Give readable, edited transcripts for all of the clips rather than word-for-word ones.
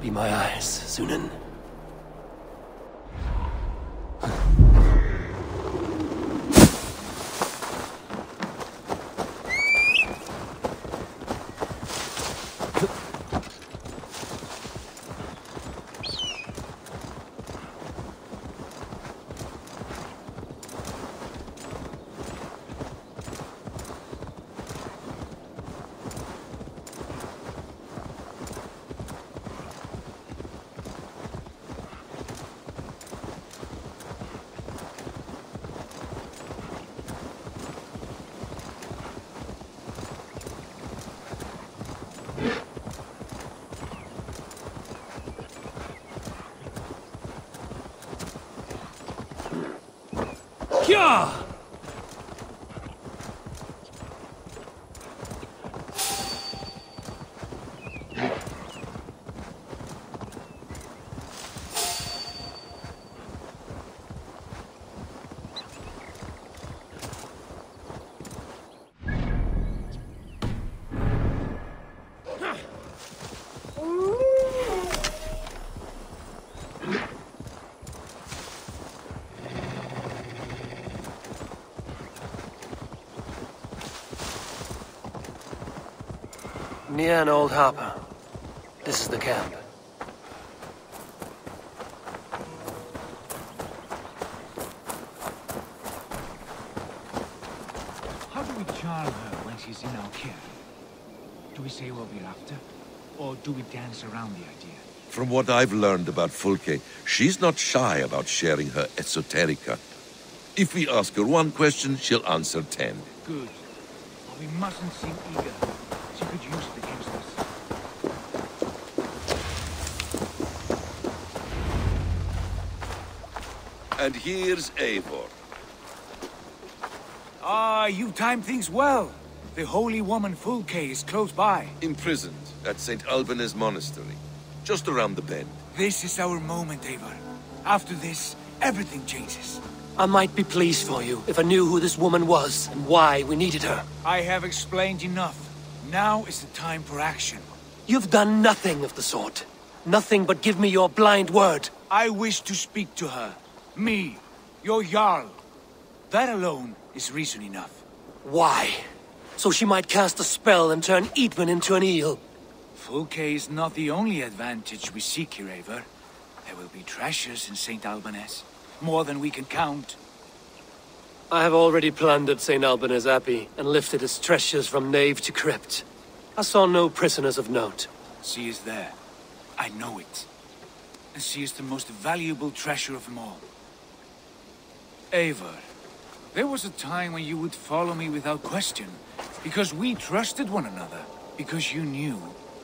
Be my eyes, Sunan. Yeah! Near an old harbor. This is the camp. How do we charm her when she's in our care? Do we say what we're after? Or do we dance around the idea? From what I've learned about Fulke, she's not shy about sharing her esoterica. If we ask her one question, she'll answer 10. Good. But we mustn't seem eager. She could use it against us. And here's Eivor. Ah, you timed things well. The holy woman Fulke is close by. Imprisoned at St. Alban's Monastery, just around the bend. This is our moment, Eivor. After this, everything changes. I might be pleased for you if I knew who this woman was and why we needed her. I have explained enough. Now is the time for action. You've done nothing of the sort. Nothing but give me your blind word. I wish to speak to her. Me, your Jarl. That alone is reason enough. Why? So she might cast a spell and turn Eatman into an eel. Fulke is not the only advantage we seek here, Eivor. There will be treasures in St. Alban's. More than we can count. I have already plundered St. Alban's Abbey and lifted its treasures from nave to crypt. I saw no prisoners of note. She is there. I know it. And she is the most valuable treasure of them all. Eivor, there was a time when you would follow me without question, because we trusted one another, because you knew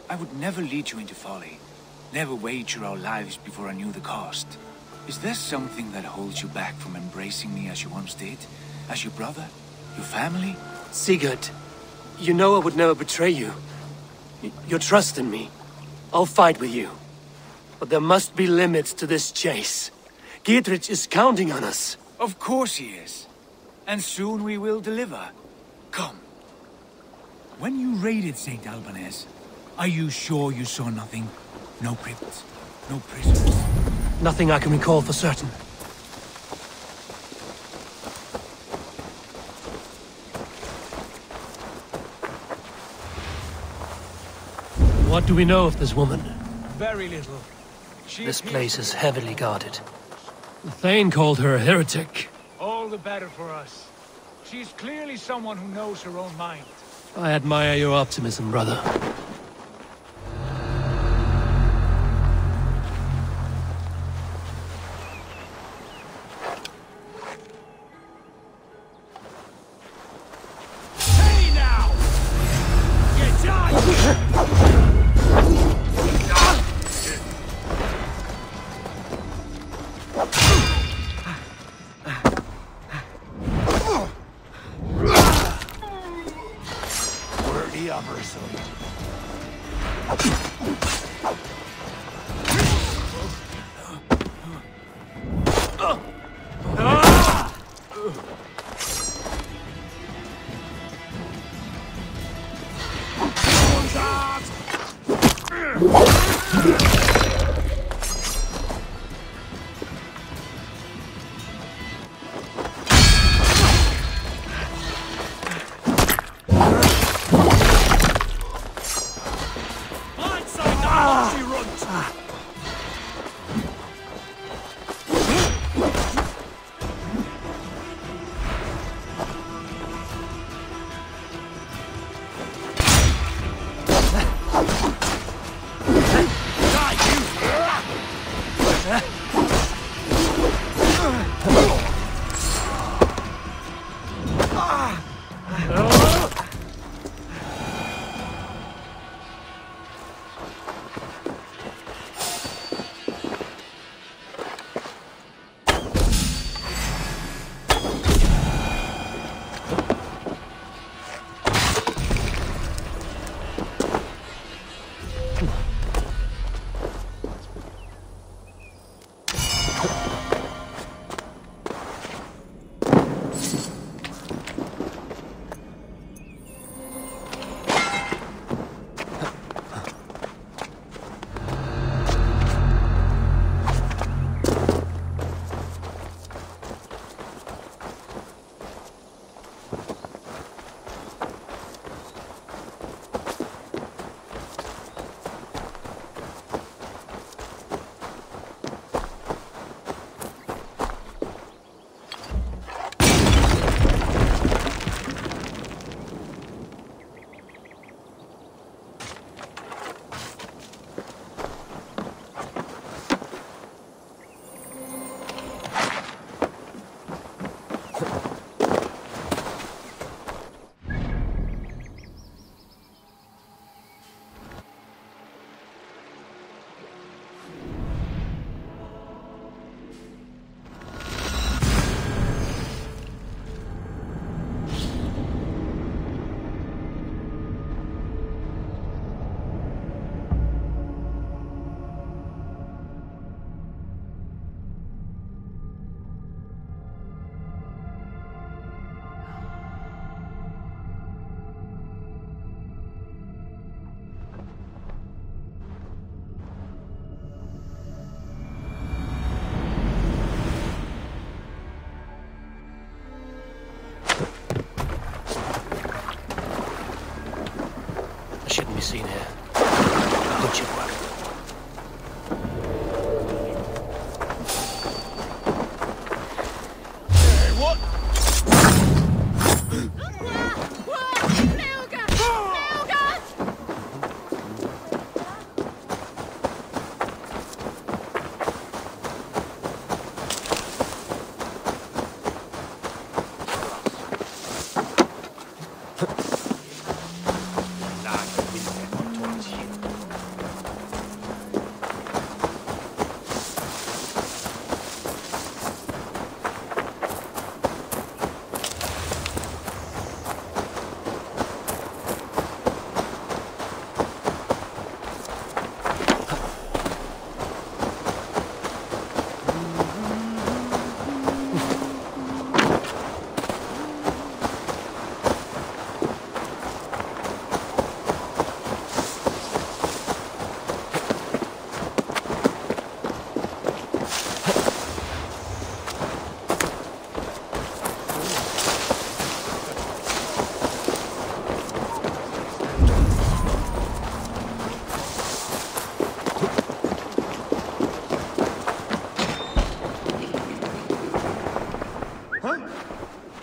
I would never lead you into folly, never wager our lives before I knew the cost. Is there something that holds you back from embracing me as you once did? As your brother? Your family? Sigurd, you know I would never betray you. Your trust in me. I'll fight with you. But there must be limits to this chase. Dietrich is counting on us. Of course he is. And soon we will deliver. Come. When you raided St. Alban's, are you sure you saw nothing? No crypts? No prisoners? Nothing I can recall for certain. What do we know of this woman? Very little. This place is heavily guarded. The Thane called her a heretic. All the better for us. She's clearly someone who knows her own mind. I admire your optimism, brother. Hey now! Get done! Shouldn't be seen here. Good ship work. Hey, what?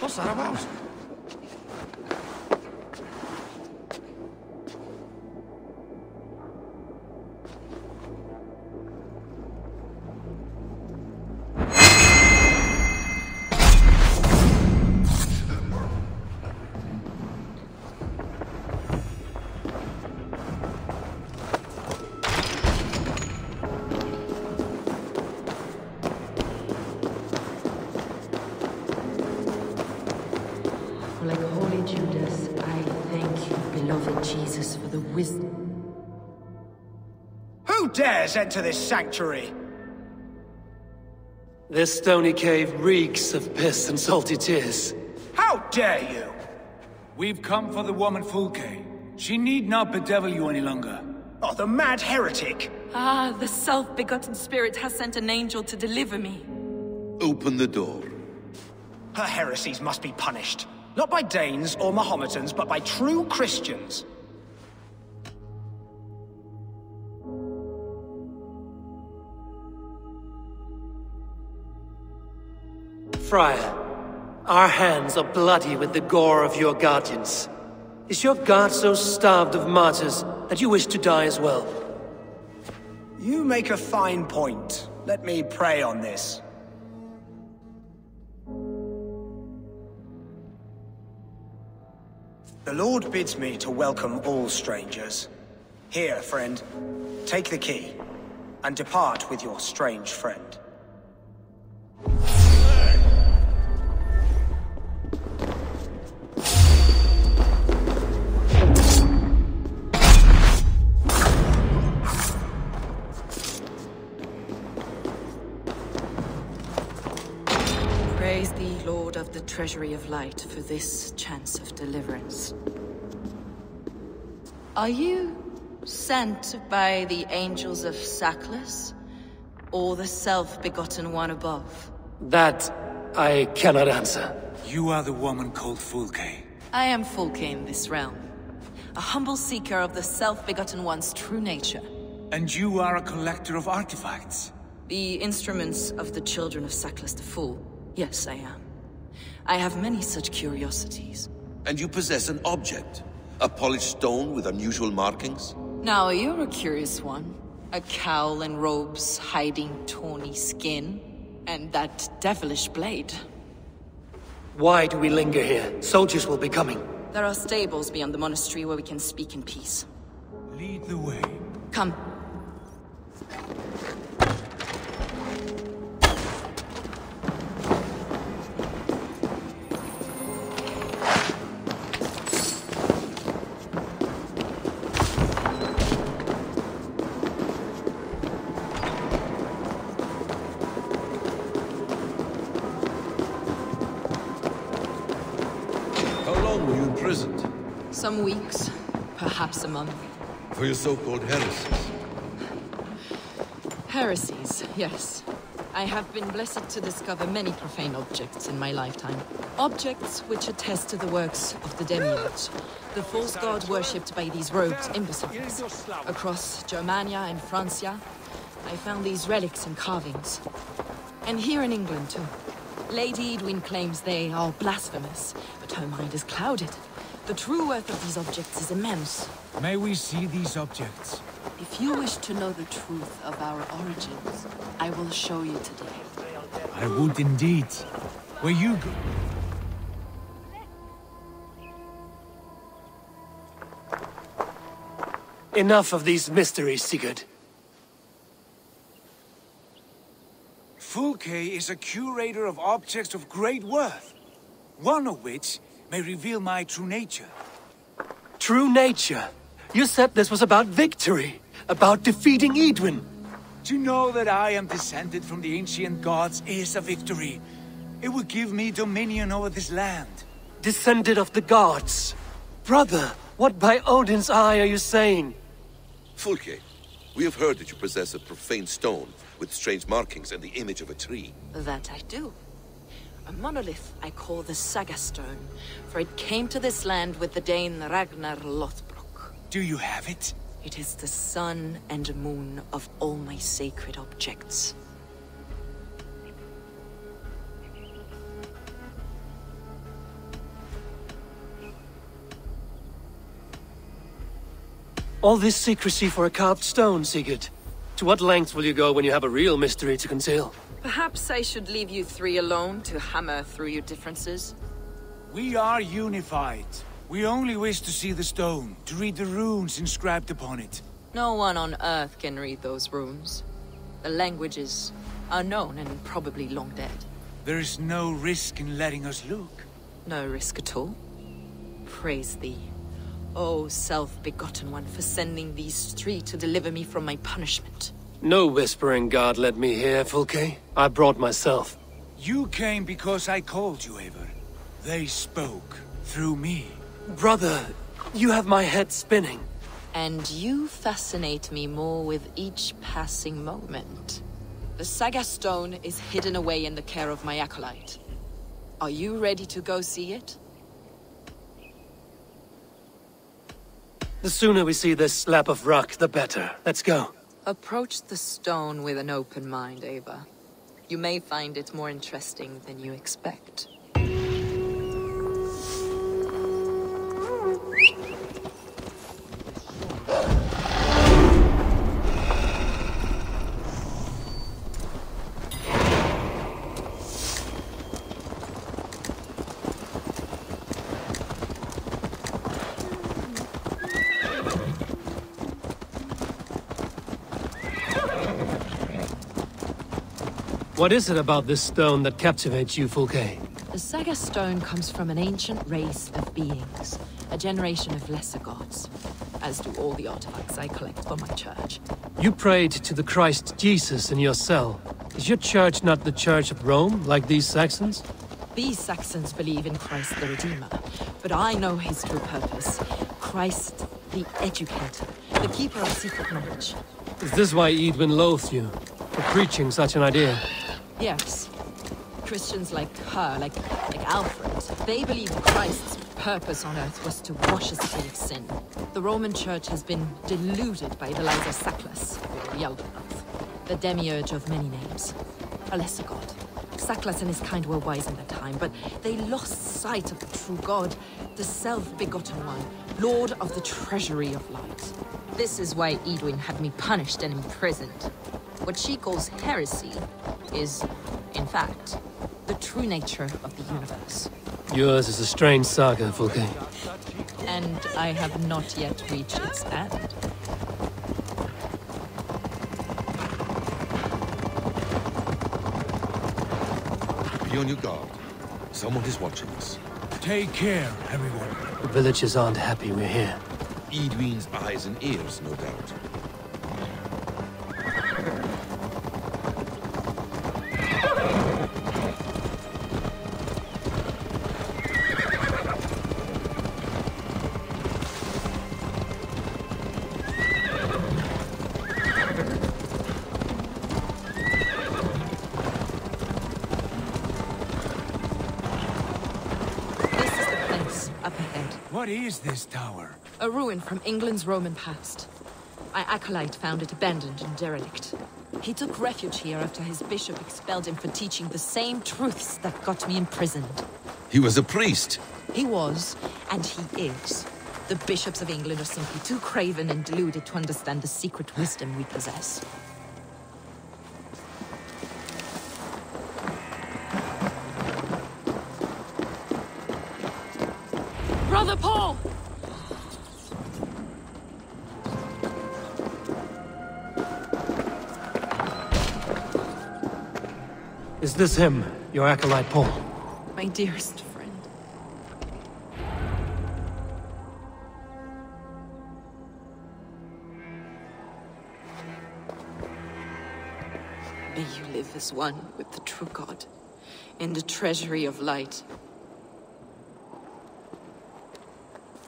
What's that about? Like Holy Judas, I thank you, beloved Jesus, for the wisdom. Who dares enter this sanctuary? This stony cave reeks of piss and salty tears. How dare you? We've come for the woman Fulke. She need not bedevil you any longer. Oh, the mad heretic! Ah, the self-begotten spirit has sent an angel to deliver me. Open the door. Her heresies must be punished. Not by Danes or Mahometans, but by true Christians. Friar, our hands are bloody with the gore of your guardians. Is your god so starved of martyrs that you wish to die as well? You make a fine point. Let me pray on this. The Lord bids me to welcome all strangers. Here, friend, take the key, and depart with your strange friend. Praise thee, Lord of the Treasury of Light, for this chance of deliverance. Are you sent by the angels of Sackless, or the self-begotten one above? That I cannot answer. You are the woman called Fulke. I am Fulke in this realm, a humble seeker of the self-begotten one's true nature. And you are a collector of artifacts. The instruments of the children of Sackless the Fool. Yes, I am. I have many such curiosities. And you possess an object. A polished stone with unusual markings? Now, you're a curious one. A cowl and robes hiding tawny skin. And that devilish blade. Why do we linger here? Soldiers will be coming. There are stables beyond the monastery where we can speak in peace. Lead the way. Come. Some weeks, perhaps a month. For your so-called heresies? Heresies, yes. I have been blessed to discover many profane objects in my lifetime. Objects which attest to the works of the Demiurge, the false god worshipped by these robed imbeciles. Across Germania and Francia, I found these relics and carvings. And here in England, too. Lady Edwin claims they are blasphemous, but her mind is clouded. The true worth of these objects is immense. May we see these objects? If you wish to know the truth of our origins, I will show you today. I would indeed. Where you go? Enough of these mysteries, Sigurd. Fulke is a curator of objects of great worth, one of which may reveal my true nature. True nature? You said this was about victory, about defeating Edwin. To know that I am descended from the ancient gods is a victory. It would give me dominion over this land. Descended of the gods? Brother, what by Odin's eye are you saying? Fulke, we have heard that you possess a profane stone with strange markings and the image of a tree. That I do. A monolith I call the Saga Stone, for it came to this land with the Dane Ragnar Lothbrok. Do you have it? It is the sun and moon of all my sacred objects. All this secrecy for a carved stone, Sigurd. To what lengths will you go when you have a real mystery to conceal? Perhaps I should leave you three alone to hammer through your differences. We are unified. We only wish to see the stone, to read the runes inscribed upon it. No one on Earth can read those runes. The languages are known and probably long dead. There is no risk in letting us look. No risk at all. Praise thee, O self-begotten one, for sending these three to deliver me from my punishment. No whispering god led me here, Fulke. I brought myself. You came because I called you, Eivor. They spoke through me. Brother, you have my head spinning. And you fascinate me more with each passing moment. The Saga Stone is hidden away in the care of my acolyte. Are you ready to go see it? The sooner we see this slab of rock, the better. Let's go. Approach the stone with an open mind, Ava. You may find it more interesting than you expect. What is it about this stone that captivates you, Fulke? The Saga Stone comes from an ancient race of beings, a generation of lesser gods, as do all the artifacts I collect for my church. You prayed to the Christ Jesus in your cell. Is your church not the Church of Rome, like these Saxons? These Saxons believe in Christ the Redeemer, but I know his true purpose. Christ the Educator, the keeper of secret knowledge. Is this why Edwin loathes you, for preaching such an idea? Yes. Christians like her, like Alfred, they believe Christ's purpose on earth was to wash us free of sin. The Roman Church has been deluded by the lies of Saclas, or the Elder Oath, the demiurge of many names, a lesser god. Saclas and his kind were wise in their time, but they lost sight of the true god, the self-begotten one, lord of the treasury of light. This is why Edwin had me punished and imprisoned. What she calls heresy is, in fact, the true nature of the universe. Yours is a strange saga, Fulke. And I have not yet reached its end. Be on your guard. Someone is watching us. Take care, everyone. The villagers aren't happy we're here. Edwin's eyes and ears, no doubt. What is this tower? A ruin from England's Roman past. My acolyte found it abandoned and derelict. He took refuge here after his bishop expelled him for teaching the same truths that got me imprisoned. He was a priest. He was, and he is. The bishops of England are simply too craven and deluded to understand the secret wisdom we possess. Brother Paul! Is this him, your acolyte Paul? My dearest friend. May you live as one with the true God, in the treasury of light.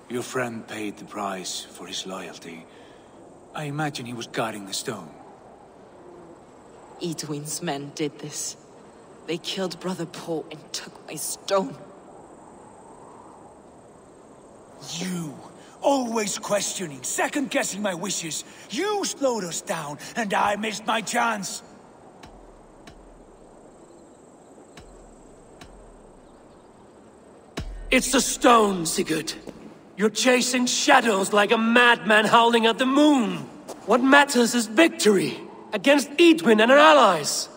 Your friend paid the price for his loyalty. I imagine he was guarding the stone. Edwin's men did this. They killed Brother Paul and took my stone. You, always questioning, second-guessing my wishes. You slowed us down, and I missed my chance. It's the stone, Sigurd. You're chasing shadows like a madman howling at the moon. What matters is victory against Edwin and her allies.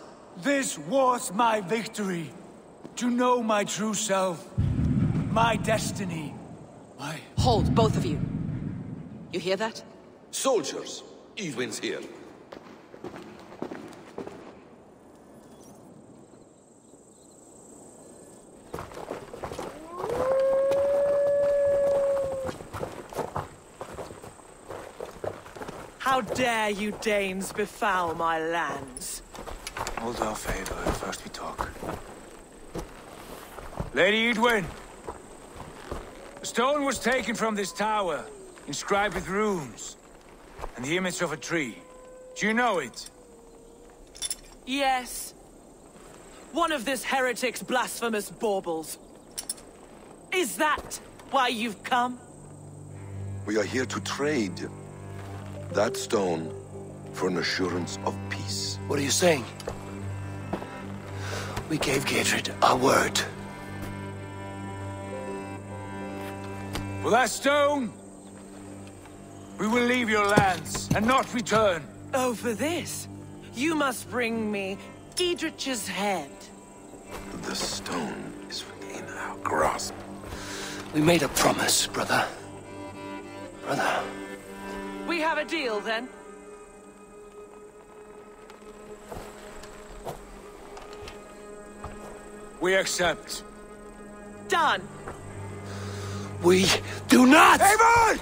This was my victory. To know my true self. My destiny. My... Hold, both of you. You hear that? Soldiers, Edwin's here. How dare you Danes befoul my lands? Hold off, Ava. First we talk. Lady Edwin! The stone was taken from this tower, inscribed with runes, and the image of a tree. Do you know it? Yes. One of this heretic's blasphemous baubles. Is that why you've come? We are here to trade that stone for an assurance of peace. What are you saying? We gave Gatred our word. For that stone, we will leave your lands and not return. Oh, for this, you must bring me Giedrich's head. The stone is within our grasp. We made a promise, brother. Brother. We have a deal, then? We accept. Done. We do not! Avon!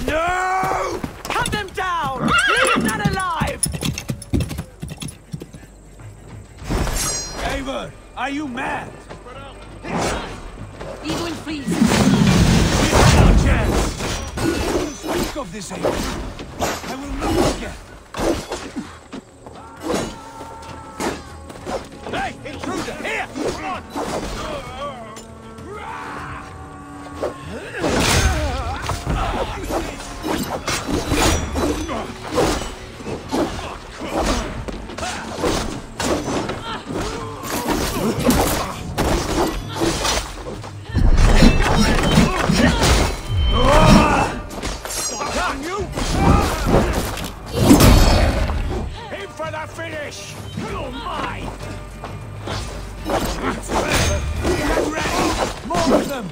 No! Cut them down! Leave none alive! Avon, are you mad? Edwin, please. No chance! Don't speak of this, Avon. I will not forget. Hey, intruder! Here! Come on! Aim for the finish! You're mine! them!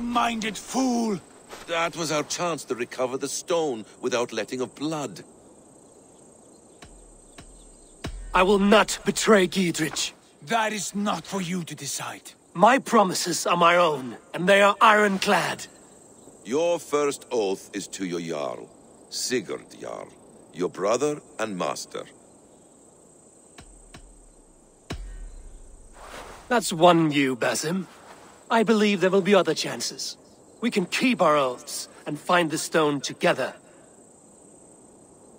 Minded fool! That was our chance to recover the stone without letting of blood. I will not betray G.Skill. That is not for you to decide. My promises are my own, and they are ironclad. Your first oath is to your Jarl, Sigurd Jarl, your brother and master. That's one view, Basim. I believe there will be other chances. We can keep our oaths and find the stone together.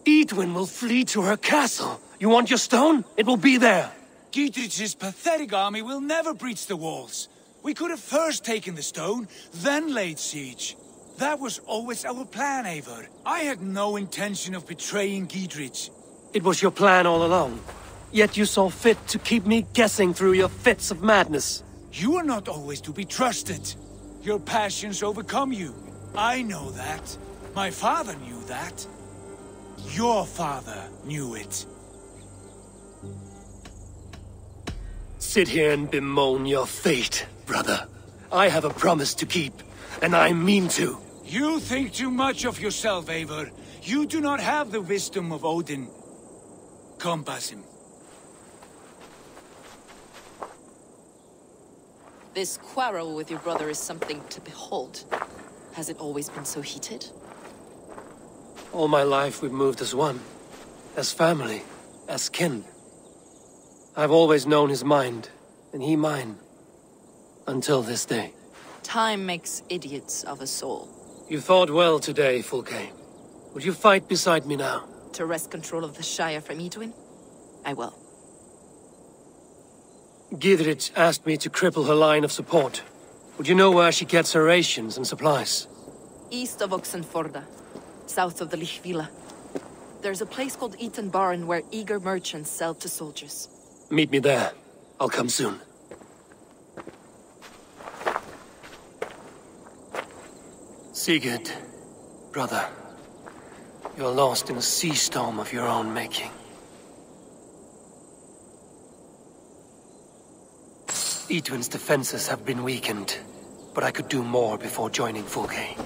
Edwin will flee to her castle. You want your stone? It will be there. G.Skill's pathetic army will never breach the walls. We could have first taken the stone, then laid siege. That was always our plan, Eivor. I had no intention of betraying G.Skill. It was your plan all along. Yet you saw fit to keep me guessing through your fits of madness. You are not always to be trusted. Your passions overcome you. I know that. My father knew that. Your father knew it. Sit here and bemoan your fate, brother. I have a promise to keep, and I mean to. You think too much of yourself, Eivor. You do not have the wisdom of Odin. Come, Basim. This quarrel with your brother is something to behold. Has it always been so heated? All my life we've moved as one. As family. As kin. I've always known his mind, and he mine. Until this day. Time makes idiots of us all. You fought well today, Fulke. Would you fight beside me now? To wrest control of the Shire from Edwin? I will. Gidrit asked me to cripple her line of support. Would you know where she gets her rations and supplies? East of Oxenforda, south of the Lichvila. There's a place called Eaton Barn where eager merchants sell to soldiers. Meet me there. I'll come soon. Sigurd, brother. You're lost in a sea storm of your own making. Edwin's defenses have been weakened, but I could do more before joining Fulke.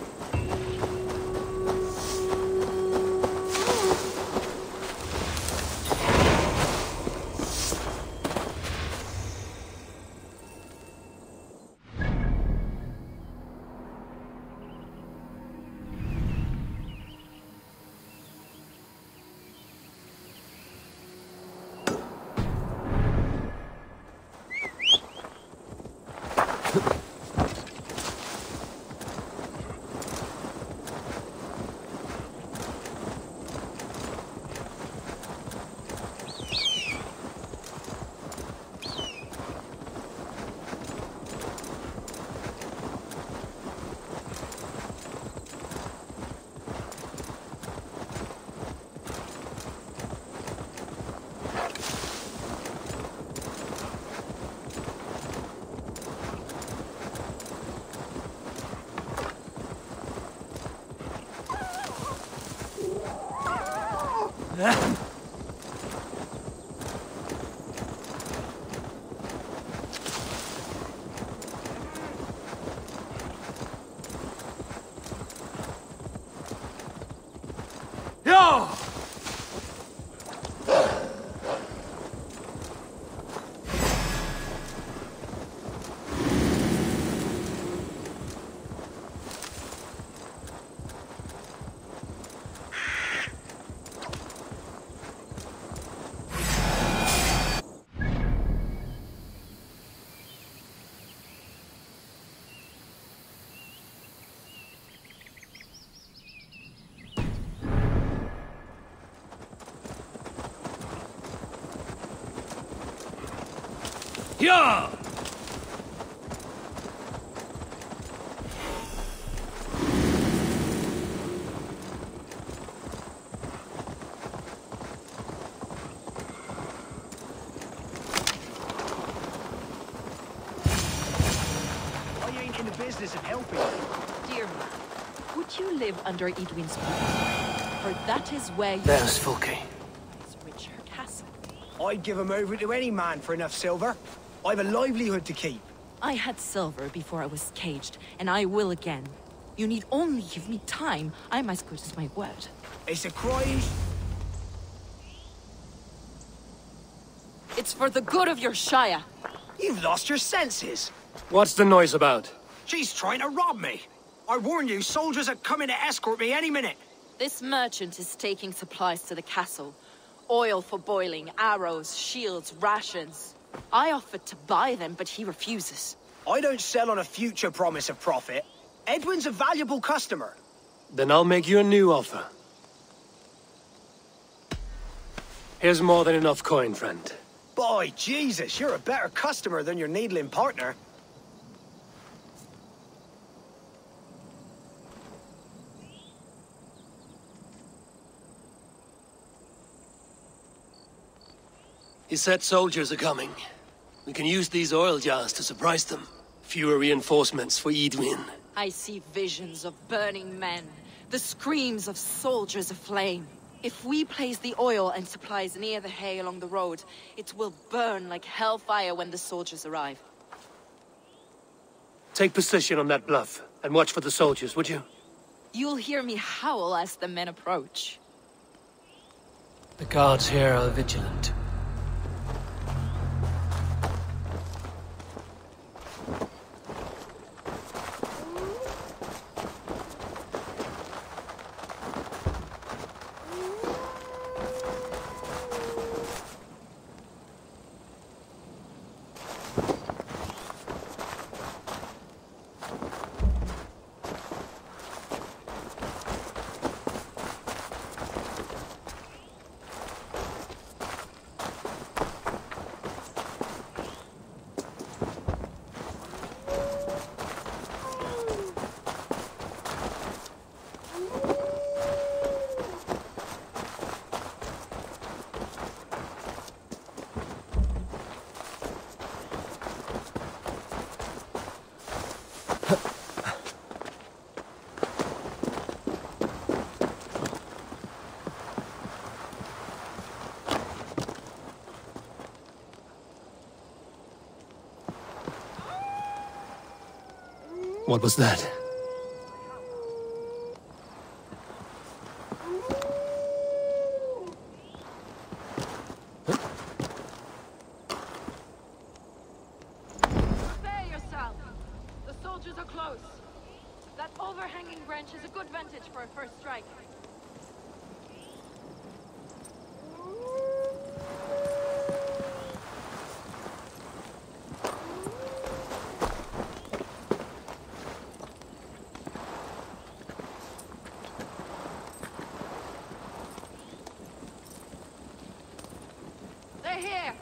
Yeah! I ain't in the business of helping you. Dear man, would you live under Edwin's roof? For that is where you... There's Fulke. His richer castle. I'd give him over to any man for enough silver. I've a livelihood to keep. I had silver before I was caged, and I will again. You need only give me time. I'm as good as my word. It's a crime. It's for the good of your Shire. You've lost your senses. What's the noise about? She's trying to rob me. I warn you, soldiers are coming to escort me any minute. This merchant is taking supplies to the castle. Oil for boiling, arrows, shields, rations. I offered to buy them, but he refuses. I don't sell on a future promise of profit. Edwin's a valuable customer. Then I'll make you a new offer. Here's more than enough coin, friend. By Jesus, you're a better customer than your needling partner. He said soldiers are coming. We can use these oil jars to surprise them. Fewer reinforcements for Edwin. I see visions of burning men, the screams of soldiers aflame. If we place the oil and supplies near the hay along the road, it will burn like hellfire when the soldiers arrive. Take position on that bluff, and watch for the soldiers, would you? You'll hear me howl as the men approach. The guards here are vigilant. What was that? Prepare yourself. The soldiers are close. That overhanging branch is a good vantage for a first strike. They're here!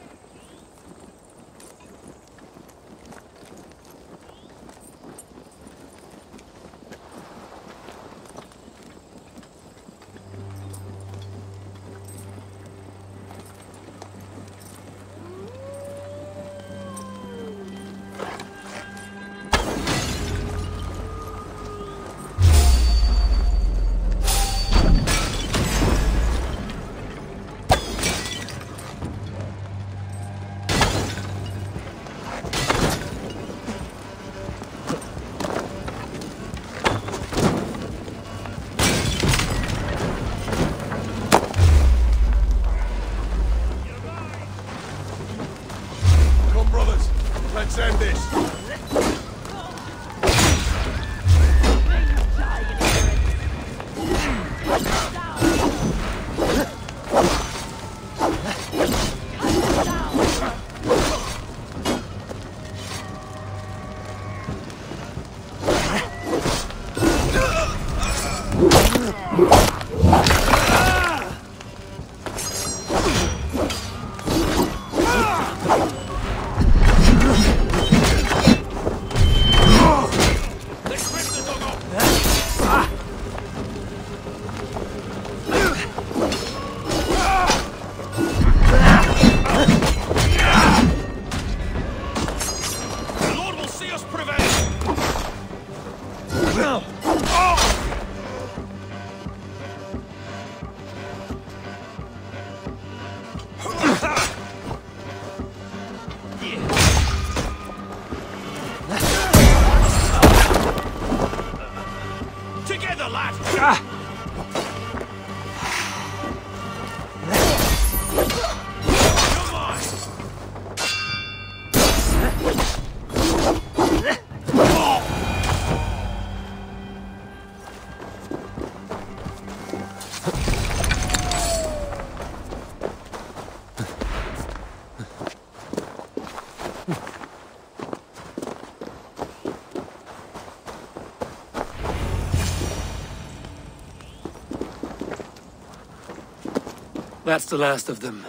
That's the last of them.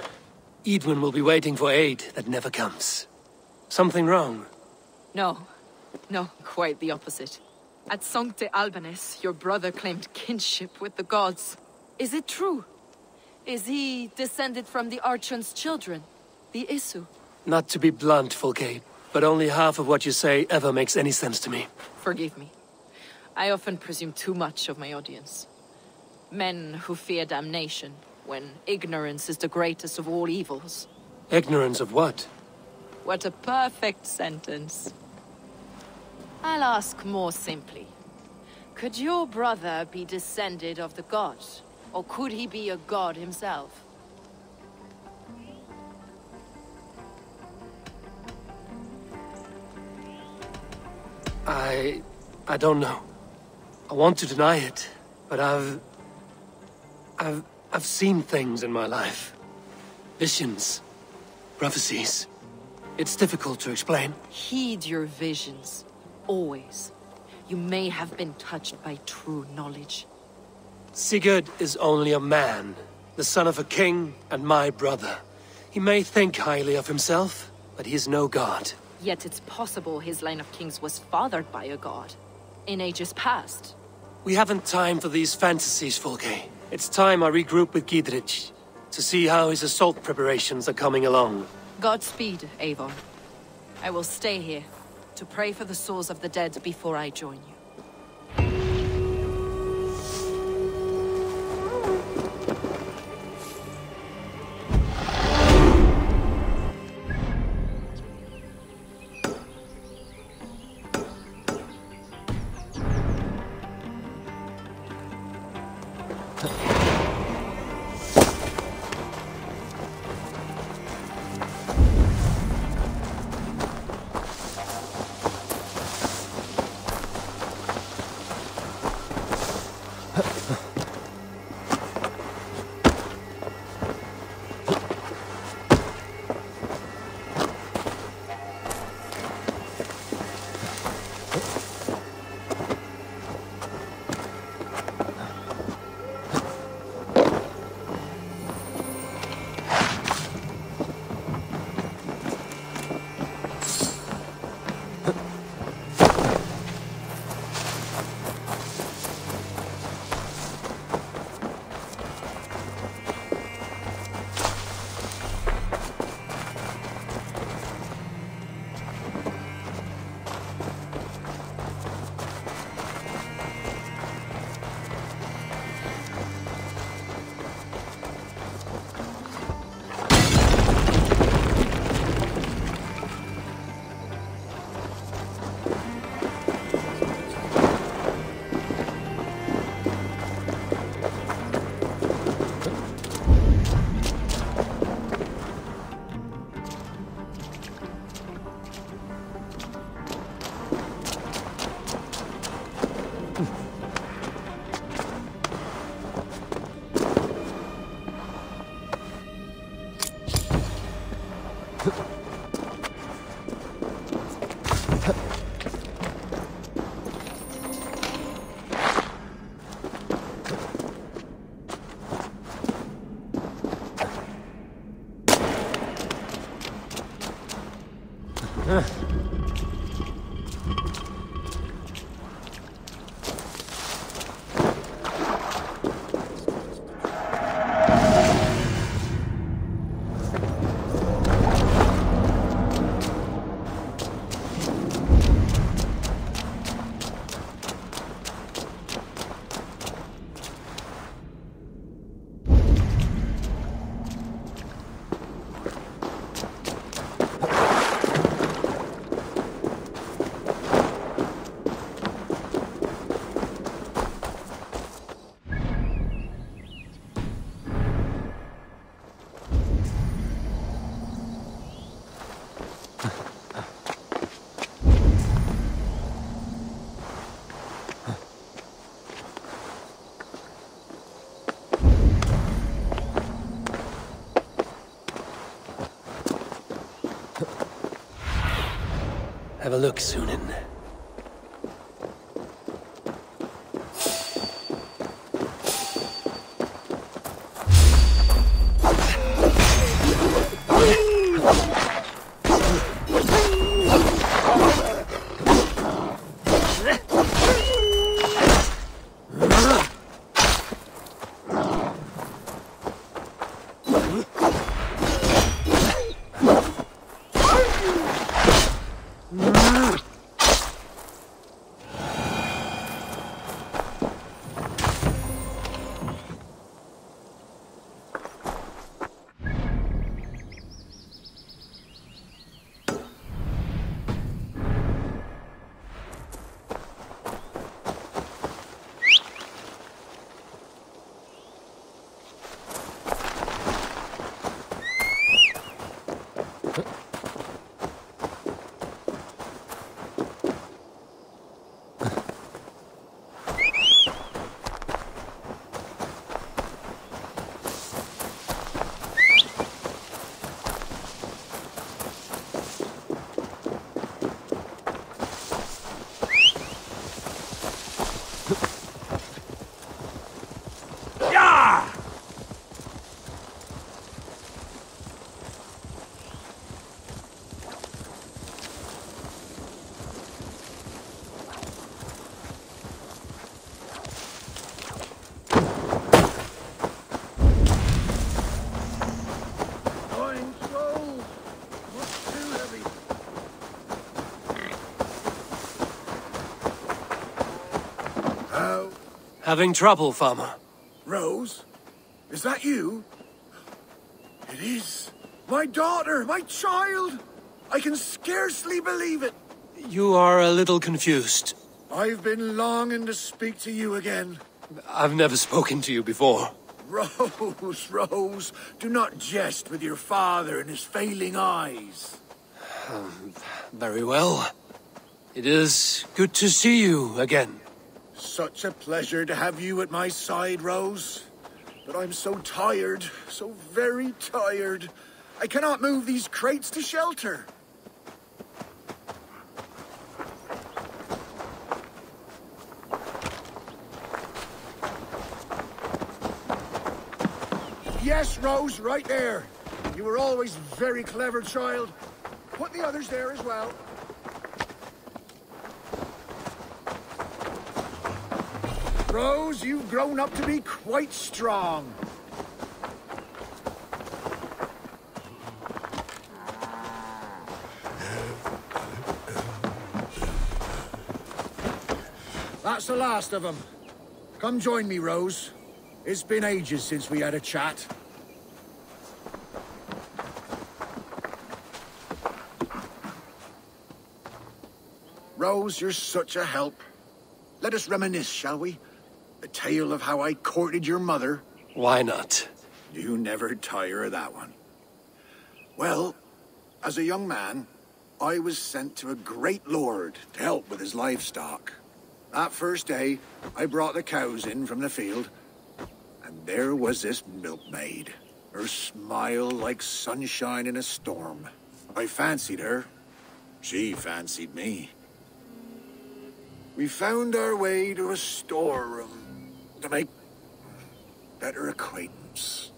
Edwin will be waiting for aid that never comes. Something wrong? No. No, quite the opposite. At Sancte Albanus, your brother claimed kinship with the gods. Is it true? Is he descended from the Archon's children, the Isu? Not to be blunt, Fulke, but only half of what you say ever makes any sense to me. Forgive me. I often presume too much of my audience. Men who fear damnation, when ignorance is the greatest of all evils. Ignorance of what? What a perfect sentence. I'll ask more simply. Could your brother be descended of the gods? Or could he be a god himself? I don't know. I want to deny it, but I've seen things in my life. Visions, prophecies. It's difficult to explain. Heed your visions. Always. You may have been touched by true knowledge. Sigurd is only a man, the son of a king and my brother. He may think highly of himself, but he is no god. Yet it's possible his line of kings was fathered by a god. In ages past. We haven't time for these fantasies, Fulke. It's time I regroup with Gidrich to see how his assault preparations are coming along. Godspeed, Avon. I will stay here to pray for the souls of the dead before I join you. Have a look, Sunan. Having trouble, farmer. Rose? Is that you? It is. My daughter! My child! I can scarcely believe it! You are a little confused. I've been longing to speak to you again. I've never spoken to you before. Rose, Rose, do not jest with your father and his failing eyes. Very well. It is good to see you again. Such a pleasure to have you at my side, Rose. But I'm so tired, so very tired. I cannot move these crates to shelter. Yes, Rose, right there. You were always very clever, child. Put the others there as well. Rose, you've grown up to be quite strong. That's the last of them. Come join me, Rose. It's been ages since we had a chat. Rose, you're such a help. Let us reminisce, shall we? The tale of how I courted your mother. Why not? You never tire of that one. Well, as a young man, I was sent to a great lord to help with his livestock. That first day, I brought the cows in from the field, and there was this milkmaid. Her smile like sunshine in a storm. I fancied her. She fancied me. We found our way to a storeroom to make better acquaintance.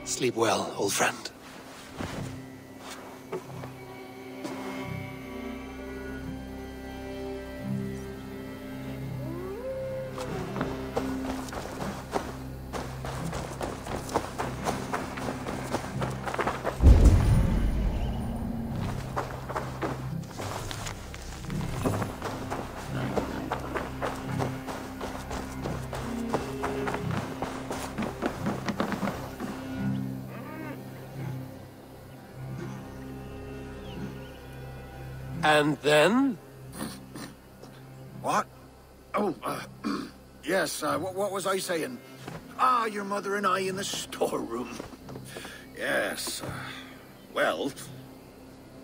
Sleep well, old friend. And then? What? Oh, yes, what was I saying? Ah, your mother and I in the storeroom. Yes, well,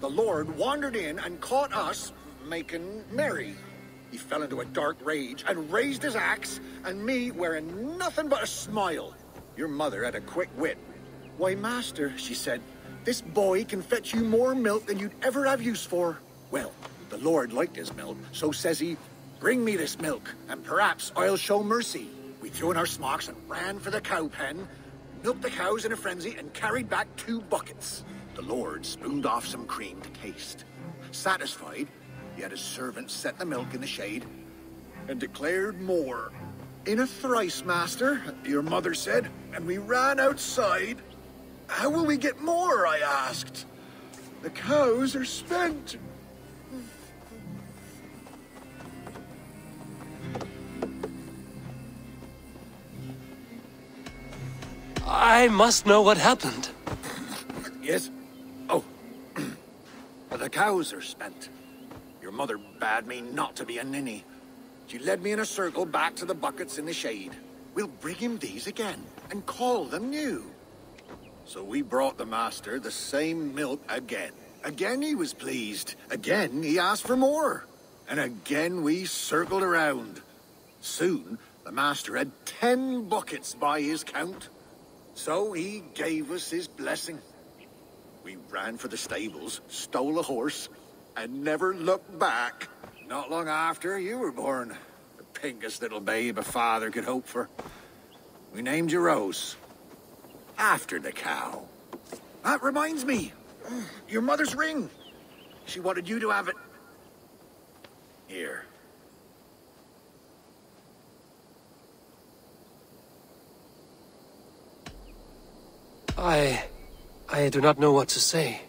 the Lord wandered in and caught us making merry. He fell into a dark rage and raised his axe, and me wearing nothing but a smile. Your mother had a quick wit. Why, master, she said, this boy can fetch you more milk than you'd ever have use for. Well, the Lord liked his milk, so says he, bring me this milk, and perhaps I'll show mercy. We threw in our smocks and ran for the cow pen, milked the cows in a frenzy, and carried back 2 buckets. The Lord spooned off some cream to taste. Satisfied, he had his servant set the milk in the shade, and declared more. In a thrice, master, your mother said, and we ran outside. How will we get more, I asked. The cows are spent. I must know what happened. Yes? Oh. The cows are spent. Your mother bade me not to be a ninny. She led me in a circle back to the buckets in the shade. We'll bring him these again, and call them new. So we brought the master the same milk again. Again he was pleased. Again he asked for more. And again we circled around. Soon the master had 10 buckets by his count. So he gave us his blessing. We ran for the stables, stole a horse, and never looked back. Not long after you were born. The pinkest little babe a father could hope for. We named you Rose. After the cow. That reminds me. Your mother's ring. She wanted you to have it. Here. I I do not know what to say.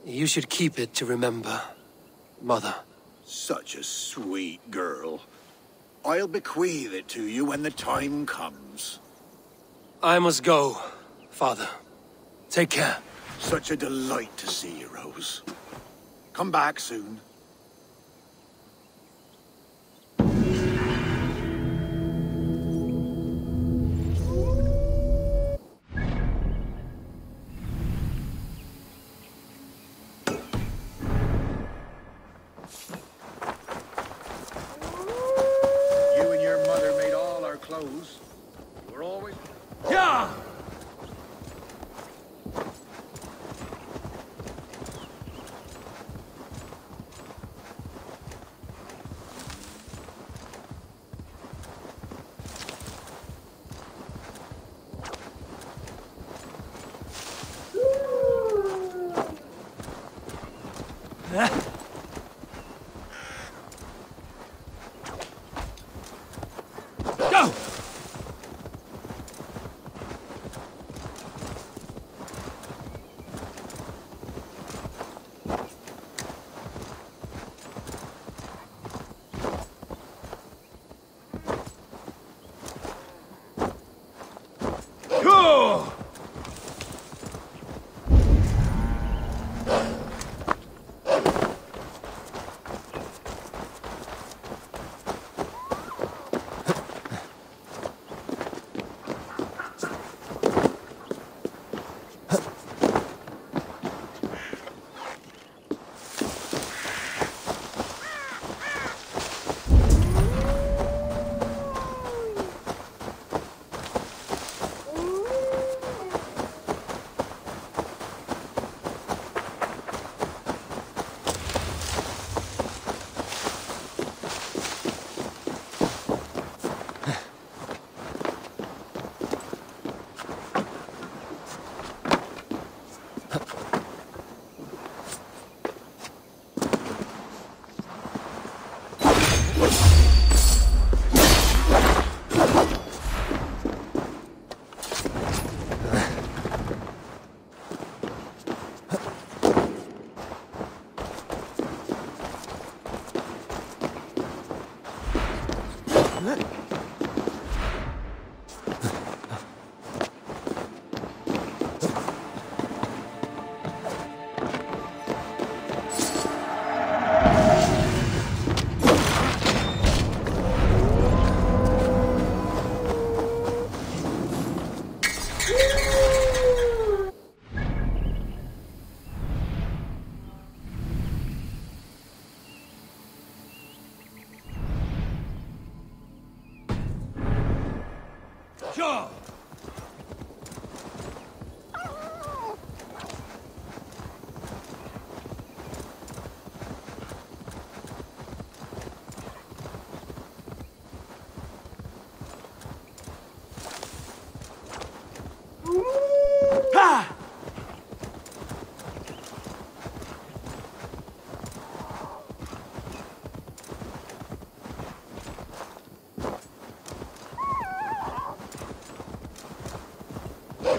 You should keep it to remember, Mother. Such a sweet girl. I'll bequeath it to you when the time comes. I must go, Father. Take care. Such a delight to see you, Rose. Come back soon.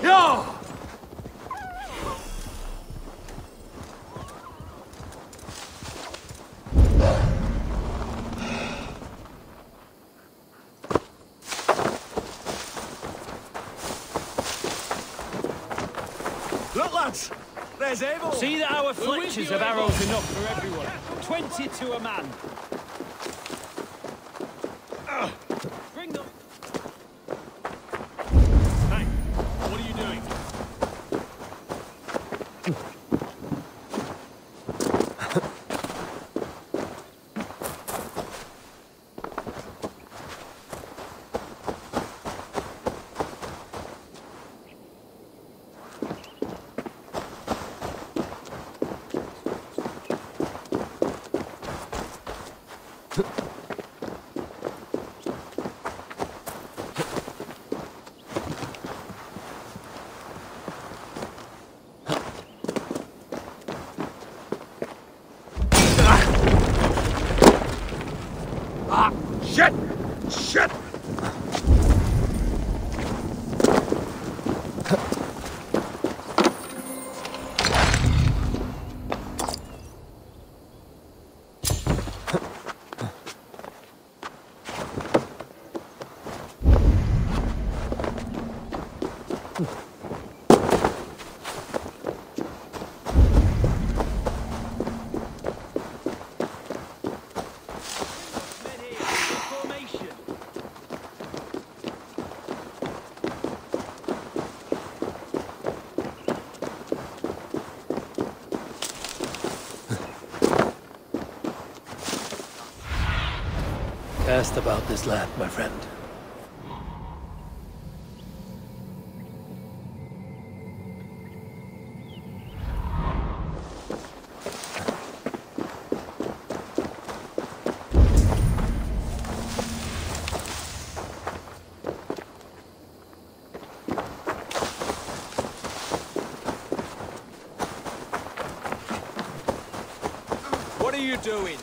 Go! Look, lads! There's Abel! See that our fletchers have arrows enough for everyone. 20 to a man. Bring them! Hey, what are you doing? Shit! Shit! asked about this land, my friend. What are you doing?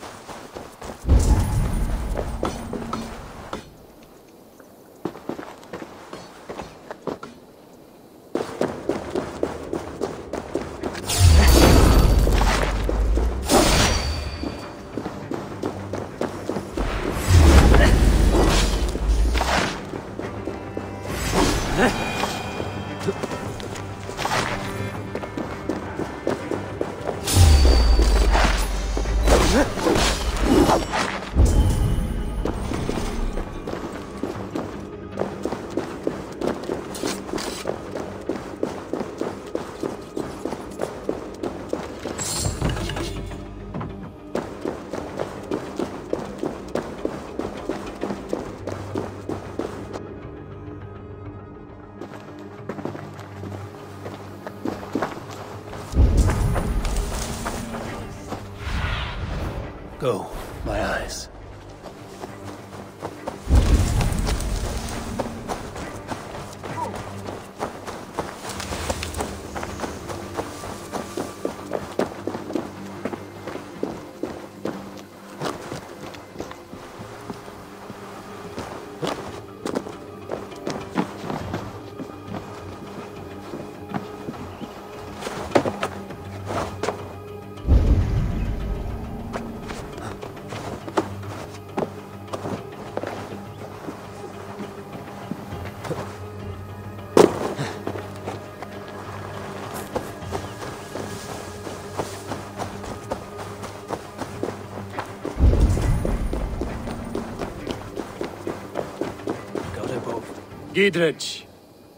Go, my eyes. Gidrich.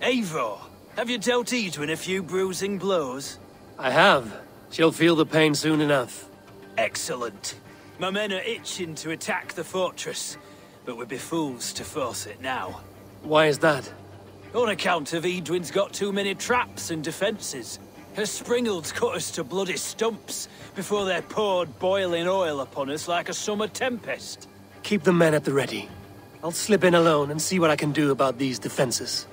Eivor, have you dealt Edwin a few bruising blows? I have. She'll feel the pain soon enough. Excellent. My men are itching to attack the fortress, but we'd be fools to force it now. Why is that? On account of Edwin's got too many traps and defences. Her springalds cut us to bloody stumps before they poured boiling oil upon us like a summer tempest. Keep the men at the ready. I'll slip in alone and see what I can do about these defenses.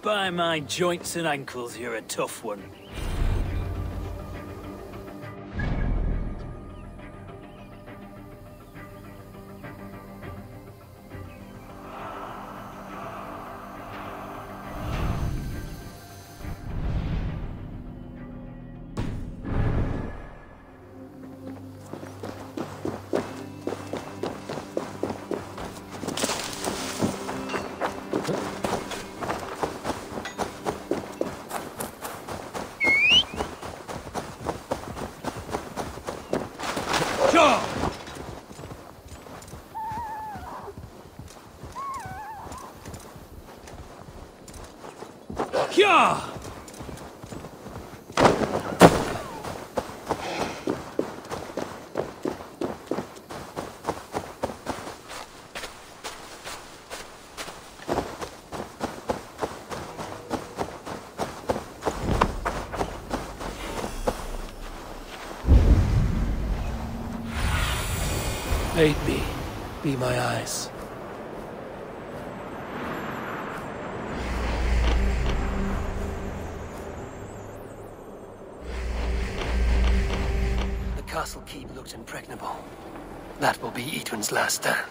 By my joints and ankles, you're a tough one. Aid me. Be my eyes. The castle keep looked impregnable. That will be Edwin's last stand.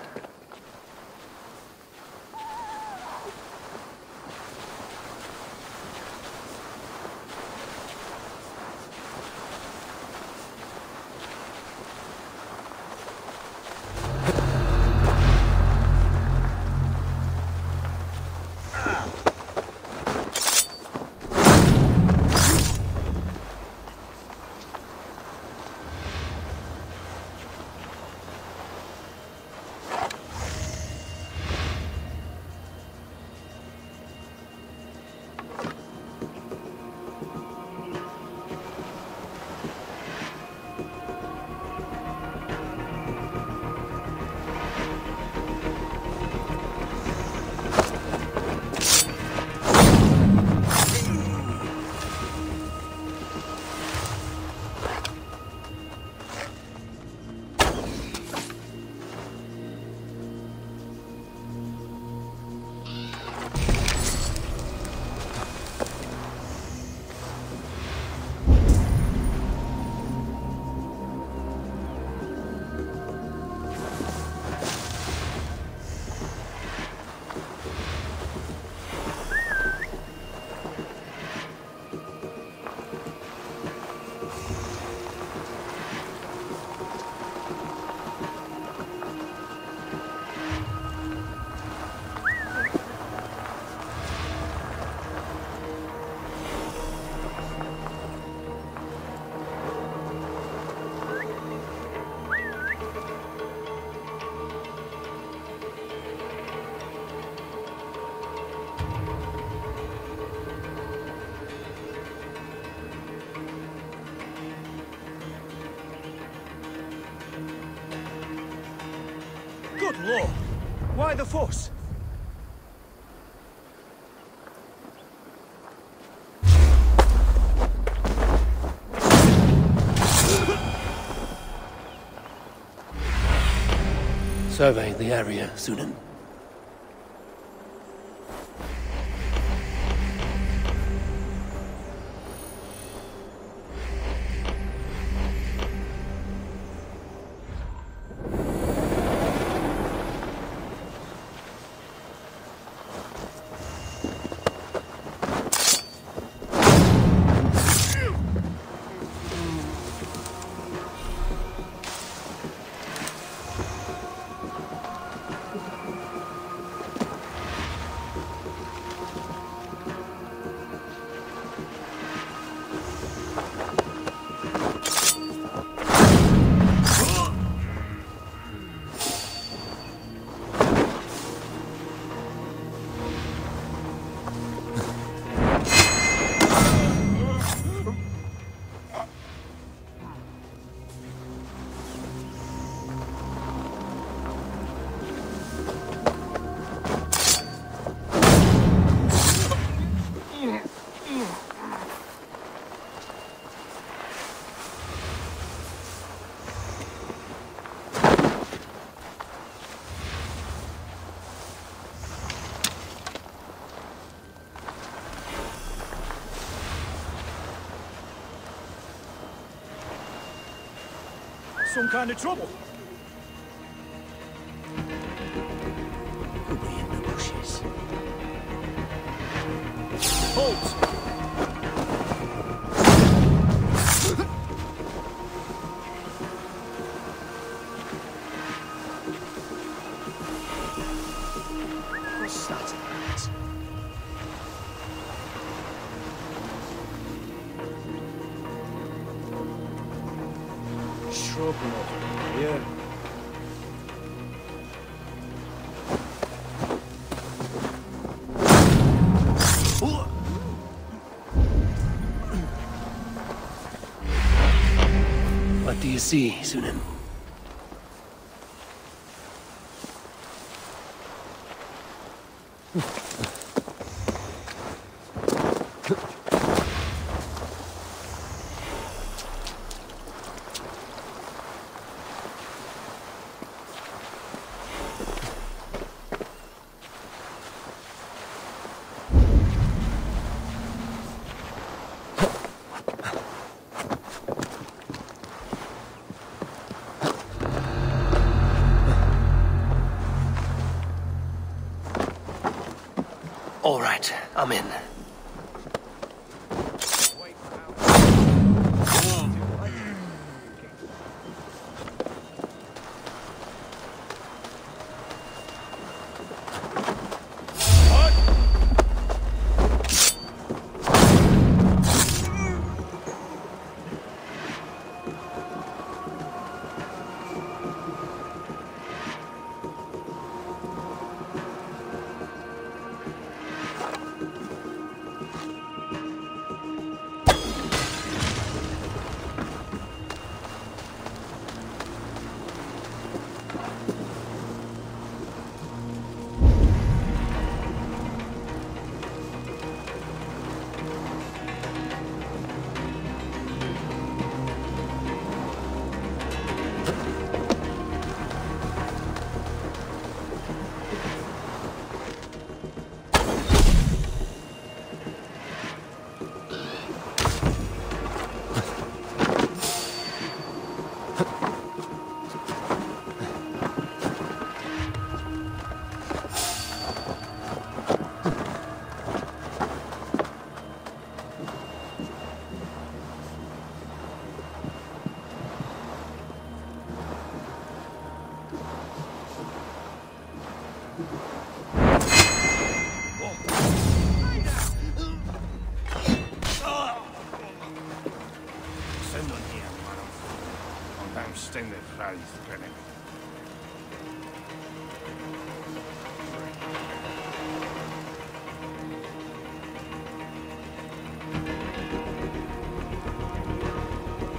Good lord! Why the fuss? Survey the area, Sunan. Some kind of trouble. Could be in the bushes. Halt! What's that about? Trouble here. What do you see, Sunan? All right, I'm in.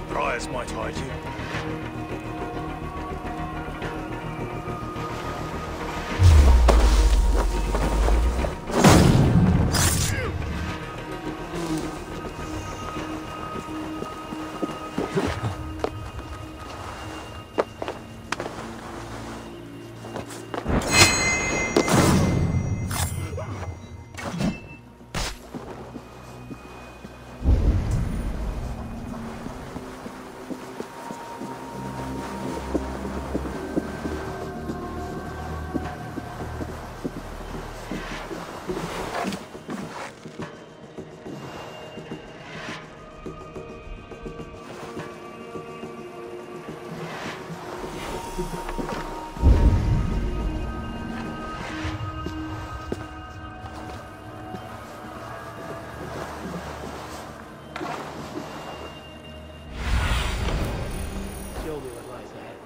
Briars might hide you. Show me what lies ahead.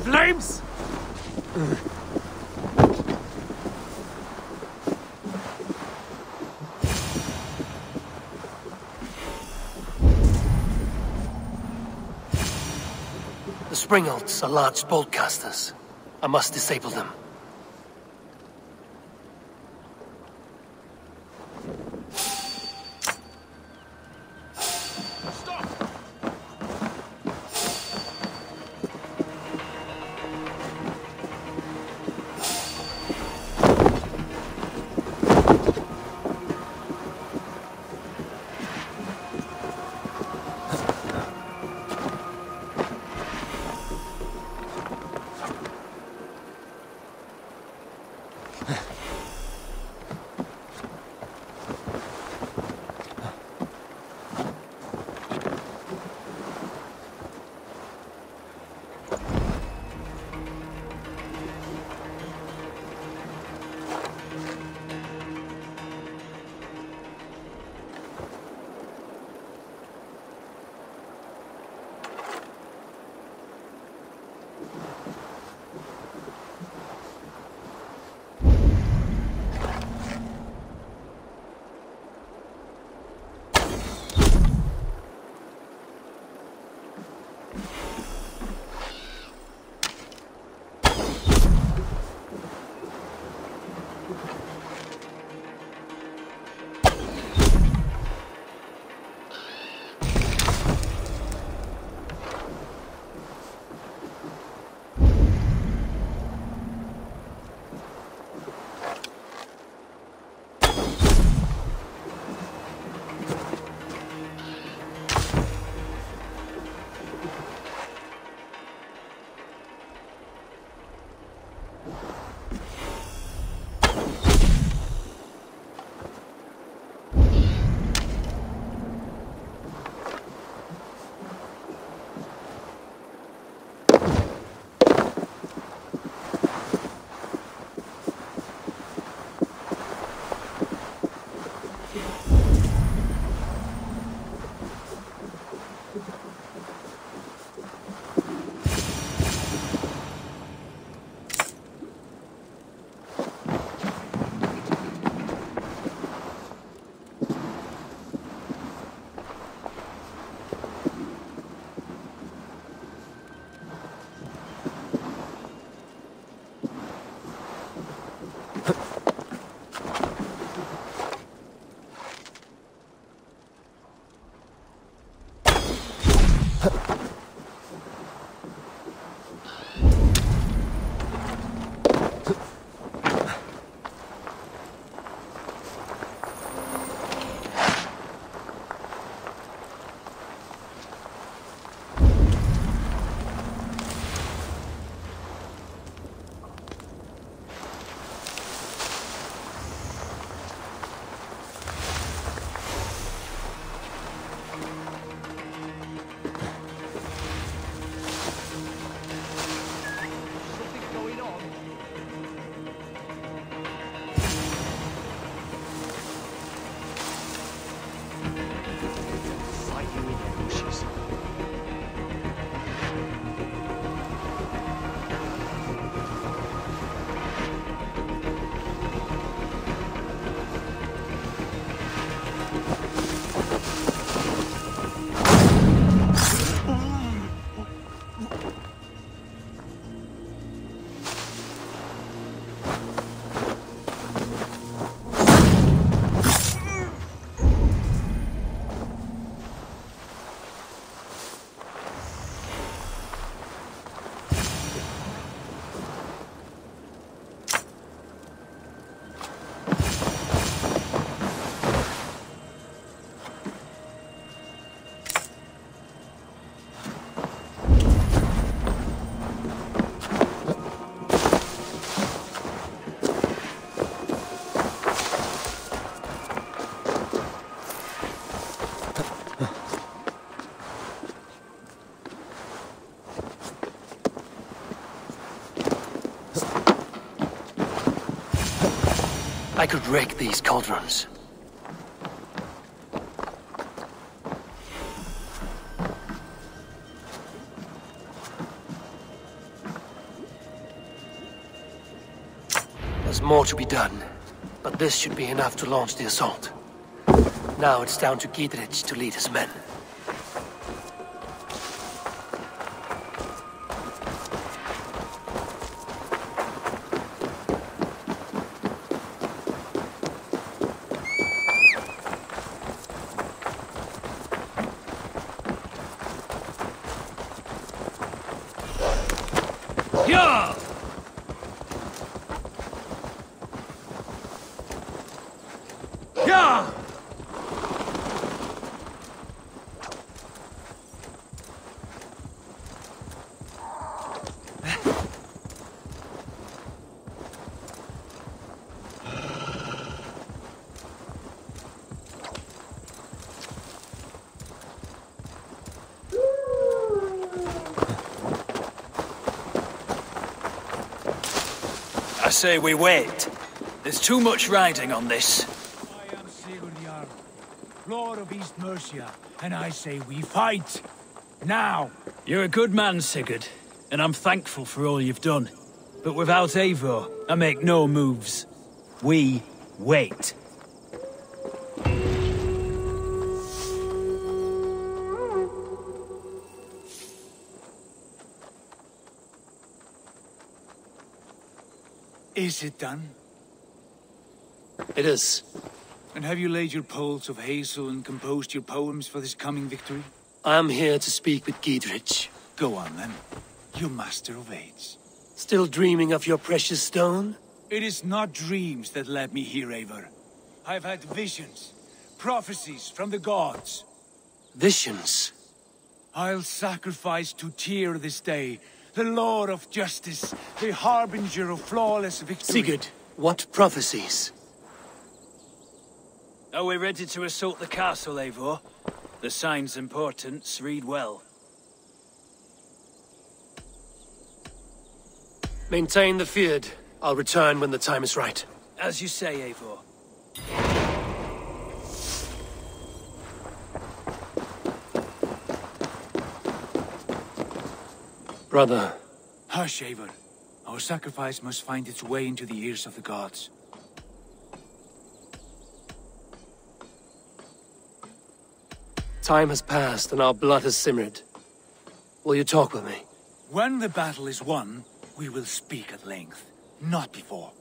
flames! The springholds are large bolt casters. I must disable them. I could wreck these cauldrons. There's more to be done, but this should be enough to launch the assault. Now it's down to G.Skill to lead his men. Yeah! Yeah! I say we wait. There's too much riding on this. I am Sigurd Jarl, Lord of East Mercia, and I say we fight! Now! You're a good man, Sigurd, and I'm thankful for all you've done. But without Eivor, I make no moves. We wait. Is it done? It is. And have you laid your poles of hazel and composed your poems for this coming victory? I am here to speak with G.Skill. Go on then, you master of aids. Still dreaming of your precious stone? It is not dreams that led me here, Eivor. I've had visions, prophecies from the gods. Visions? I'll sacrifice to Tyr this day, the Lord of Justice, the harbinger of flawless victory. Sigurd, what prophecies? Are we ready to assault the castle, Eivor? The signs and portents read well. Maintain the field. I'll return when the time is right. As you say, Eivor. Brother. Hush, Eivor. Our sacrifice must find its way into the ears of the gods. Time has passed and our blood has simmered. Will you talk with me? When the battle is won, we will speak at length. Not before.